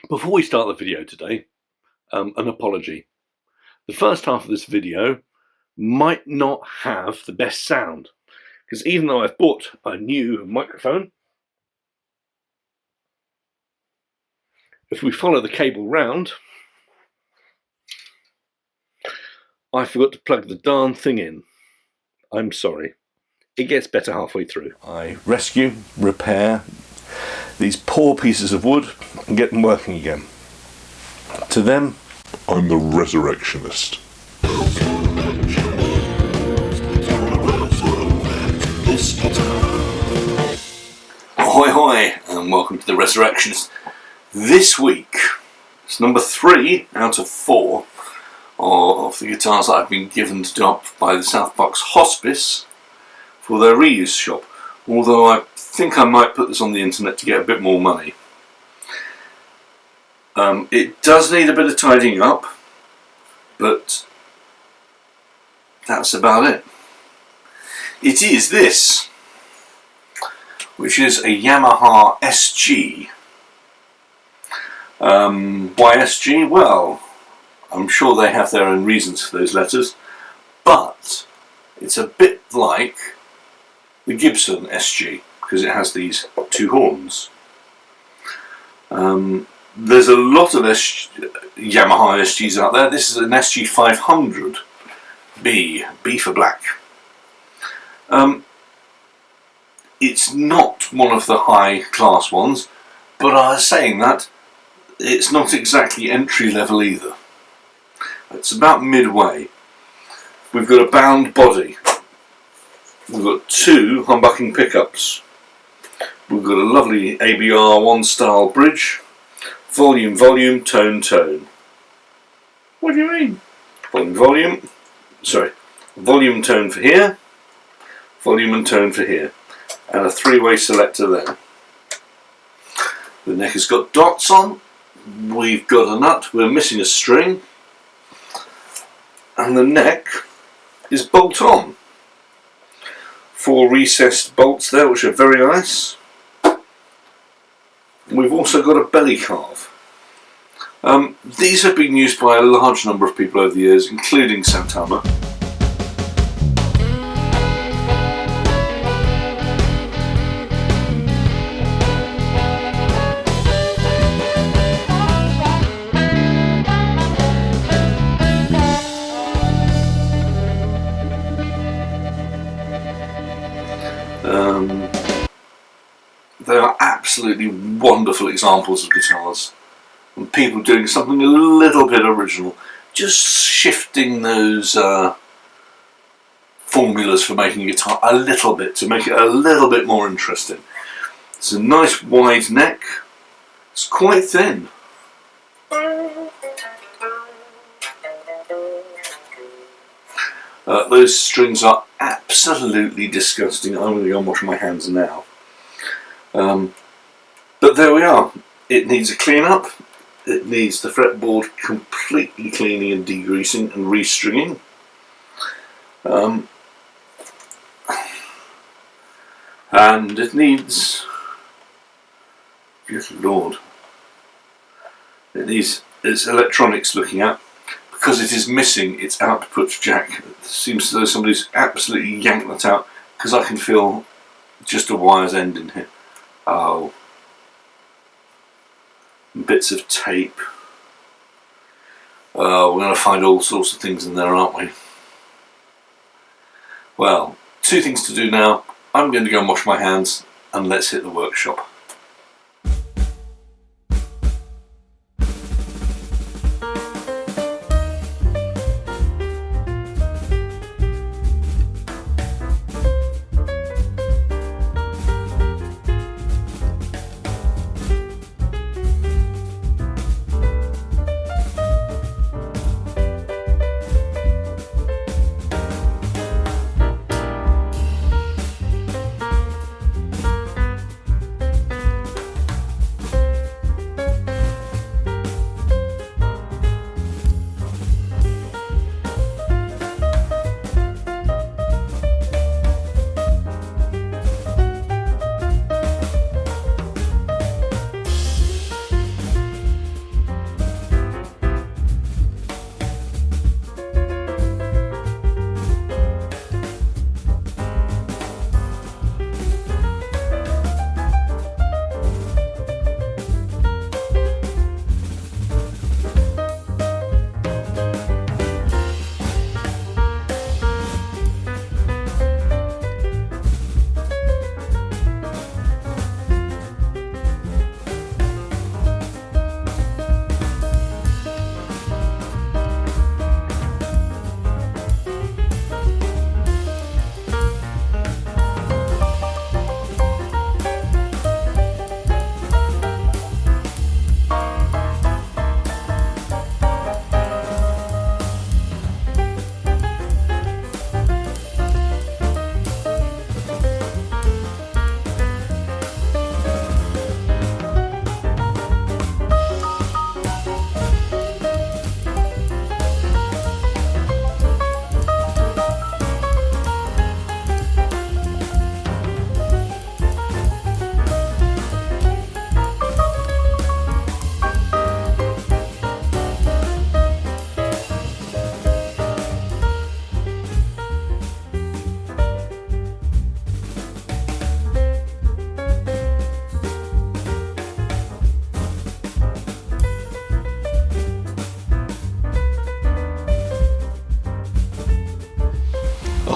Before we start the video today, an apology. The first half of this video might not have the best sound, because even though I've bought a new microphone, if we follow the cable round, I forgot to plug the darn thing in. I'm sorry. It gets better halfway through. I rescue, repair these poor pieces of wood and get them working again. To them, I'm the Resurrectionist. Ahoy hoy, and welcome to the Resurrectionist. This week, it's number 3 out of 4 of the guitars that I've been given to do up by the South Bucks Hospice for their reuse shop. Although I think I might put this on the internet to get a bit more money. It does need a bit of tidying up, but that's about it. It is this, which is a Yamaha SG. Why SG? Well, I'm sure they have their own reasons for those letters, but it's a bit like the Gibson SG because it has these 2 horns. There's a lot of Yamaha SGs out there. This is an SG500B, B for black. It's not one of the high class ones, but I was saying that it's not exactly entry level either. It's about midway. We've got a bound body. We've got 2 humbucking pickups. We've got a lovely ABR1 style bridge. Volume, volume, tone, tone. What do you mean? Volume, volume. Sorry. Volume, tone for here. Volume and tone for here. And a 3-way selector there. The neck has got dots on. We've got a nut. We're missing a string. And the neck is bolt on. 4 recessed bolts there, which are very nice. We've also got a belly carve. These have been used by a large number of people over the years, including Santana. They are absolutely wonderful examples of guitars and people doing something a little bit original, just shifting those formulas for making a guitar a little bit to make it a little bit more interesting. It's a nice wide neck, it's quite thin. Those strings are absolutely disgusting. I'm going to go and wash my hands now. But there we are. It needs a clean up. It needs the fretboard completely cleaning and degreasing and restringing. And it needs, good lord, it needs its electronics looking at, because it is missing its output jack. It seems as though somebody's absolutely yanked that out, because I can feel just a wire's end in here. Oh, bits of tape. We're going to find all sorts of things in there, aren't we? Well, 2 things to do now. I'm going to go and wash my hands, and let's hit the workshop.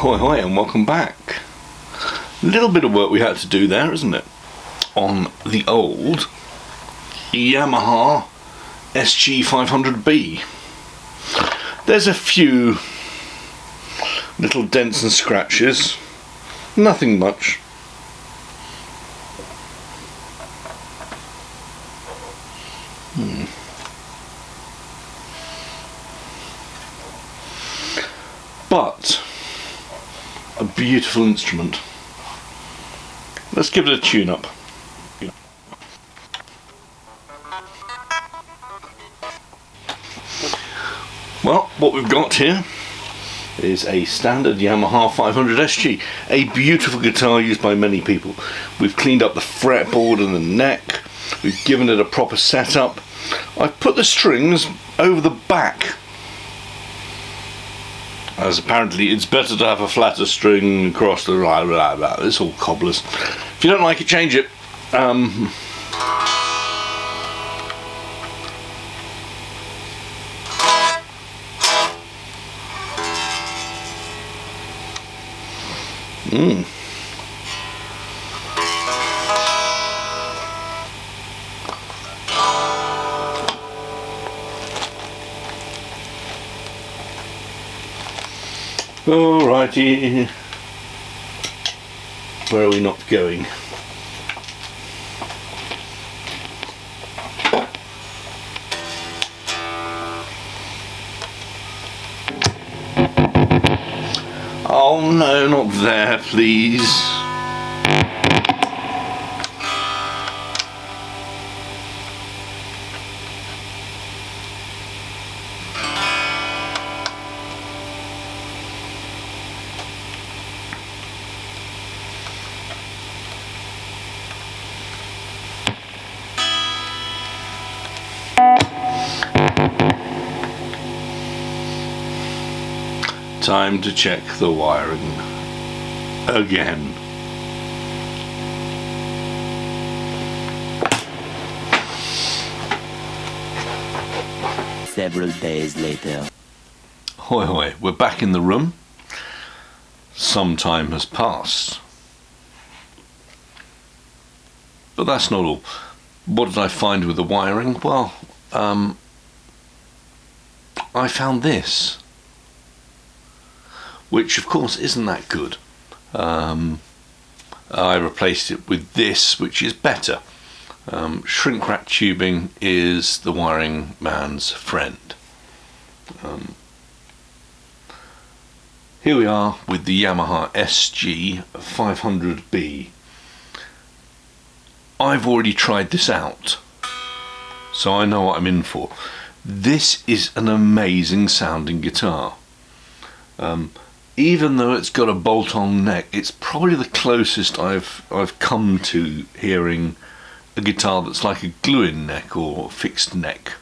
Ahoy, ahoy, and welcome back. A little bit of work we had to do there, isn't it? On the old Yamaha SG500B. There's a few little dents and scratches, nothing much. But a beautiful instrument. Let's give it a tune up. Well, what we've got here is a standard Yamaha 500 SG, a beautiful guitar used by many people. We've cleaned up the fretboard and the neck, we've given it a proper setup. I've put the strings over the back, as apparently it's better to have a flatter string across the blah blah blah. It's all cobblers. If you don't like it, change it. Alrighty, where are we not going? Oh no, not there, please. Time to check the wiring again. Several days later. Hoi hoi, we're back in the room. Some time has passed. But that's not all. What did I find with the wiring? Well, I found this, which of course isn't that good. I replaced it with this, which is better. Shrink wrap tubing is the wiring man's friend. Here we are with the Yamaha SG500B. I've already tried this out, so I know what I'm in for. This is an amazing sounding guitar. Even though it's got a bolt-on neck, it's probably the closest I've come to hearing a guitar that's like a glue-in neck or fixed neck,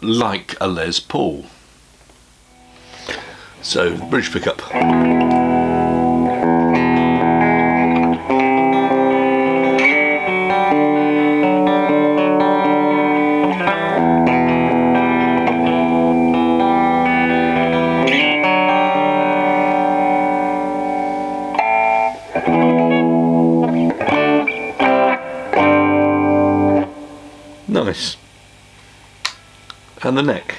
like a Les Paul. So, the bridge pickup. Nice. And the neck.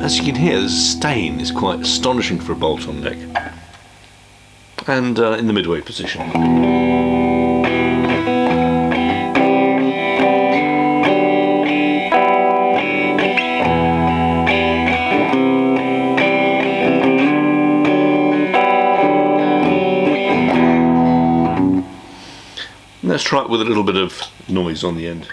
As you can hear, the stain is quite astonishing for a bolt-on neck, and in the midway position. Let's try it with a little bit of noise on the end.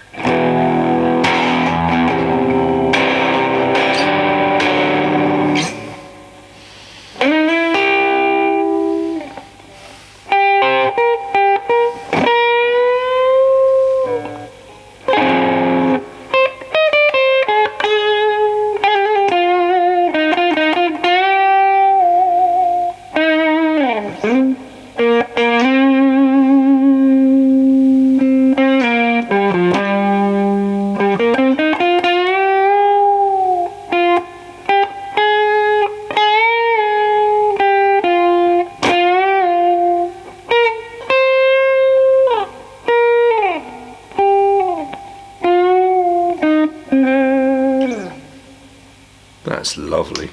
lovely.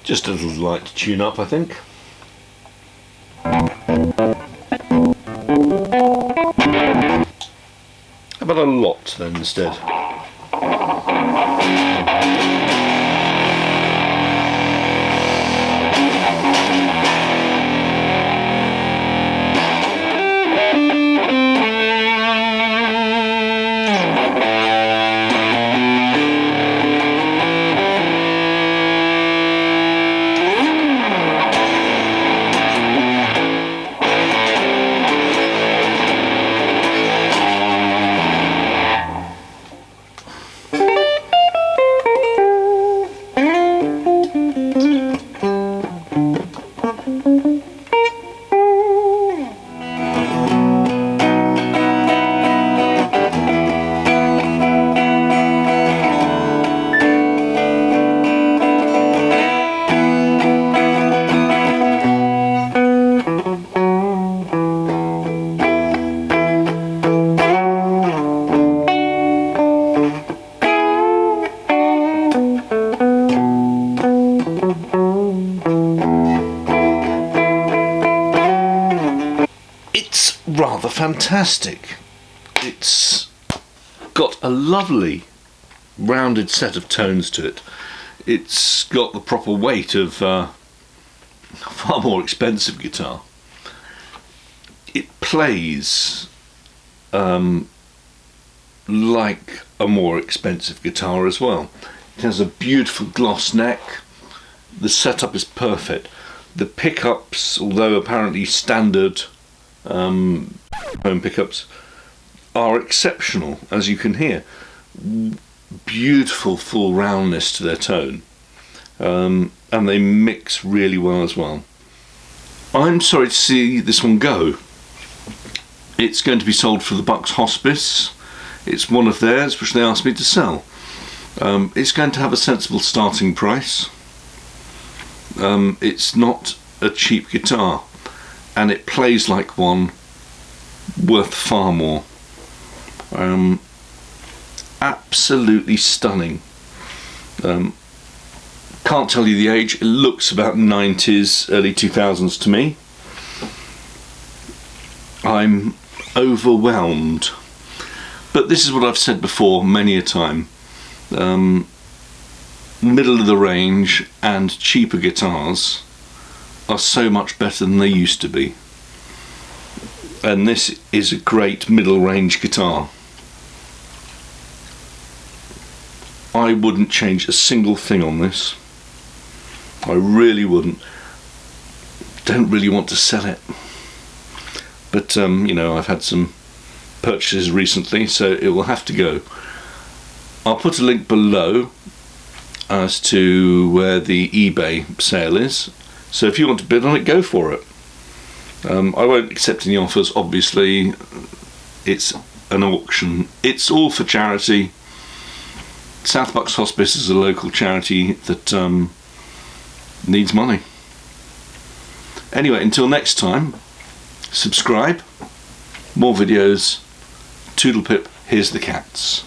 Just a little light to tune up, I think. How about a lot then instead? Rather fantastic. It's got a lovely rounded set of tones to it. It's got the proper weight of a far more expensive guitar. It plays like a more expensive guitar as well. It has a beautiful gloss neck. The setup is perfect. The pickups, although apparently standard home pickups, are exceptional, as you can hear. Beautiful full roundness to their tone, and they mix really well as well. I'm sorry to see this one go. It's going to be sold for the Bucks Hospice. It's one of theirs which they asked me to sell. It's going to have a sensible starting price. It's not a cheap guitar, and it plays like one, worth far more. Absolutely stunning. Can't tell you the age. It looks about 90s, early 2000s to me. I'm overwhelmed. But this is what I've said before many a time. Middle of the range and cheaper guitars are so much better than they used to be. And this is a great middle range guitar. I wouldn't change a single thing on this. I really wouldn't. Don't really want to sell it. But you know, I've had some purchases recently, so it will have to go. I'll put a link below as to where the eBay sale is. So if you want to bid on it, go for it. I won't accept any offers, obviously. It's an auction. It's all for charity. South Bucks Hospice is a local charity that needs money. Anyway, until next time, subscribe, more videos, toodle pip, here's the cats.